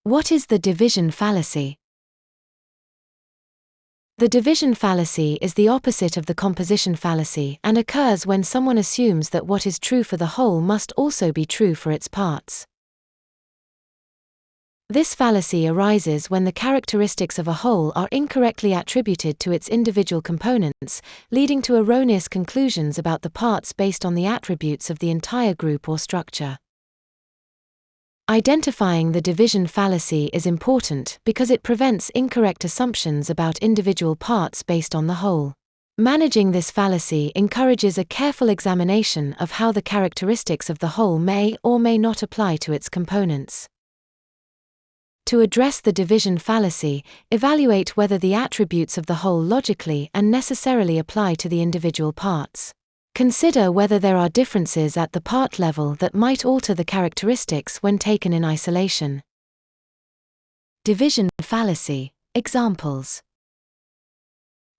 What is the division fallacy? The division fallacy is the opposite of the composition fallacy and occurs when someone assumes that what is true for the whole must also be true for its parts. This fallacy arises when the characteristics of a whole are incorrectly attributed to its individual components, leading to erroneous conclusions about the parts based on the attributes of the entire group or structure. Identifying the division fallacy is important because it prevents incorrect assumptions about individual parts based on the whole. Managing this fallacy encourages a careful examination of how the characteristics of the whole may or may not apply to its components. To address the division fallacy, evaluate whether the attributes of the whole logically and necessarily apply to the individual parts. Consider whether there are differences at the part level that might alter the characteristics when taken in isolation. Division fallacy. Examples.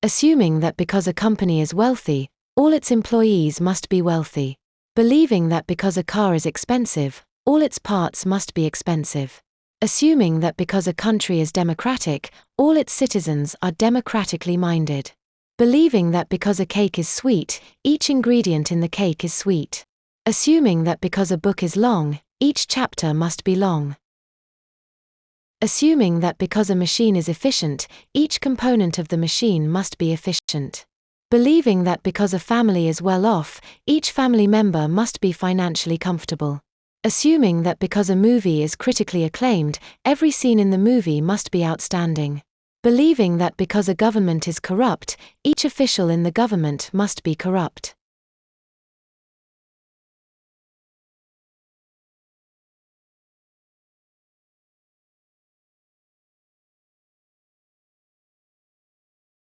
Assuming that because a company is wealthy, all its employees must be wealthy. Believing that because a car is expensive, all its parts must be expensive. Assuming that because a country is democratic, all its citizens are democratically minded. Believing that because a cake is sweet, each ingredient in the cake is sweet. Assuming that because a book is long, each chapter must be long. Assuming that because a machine is efficient, each component of the machine must be efficient. Believing that because a family is well off, each family member must be financially comfortable. Assuming that because a movie is critically acclaimed, every scene in the movie must be outstanding. Believing that because a government is corrupt, each official in the government must be corrupt.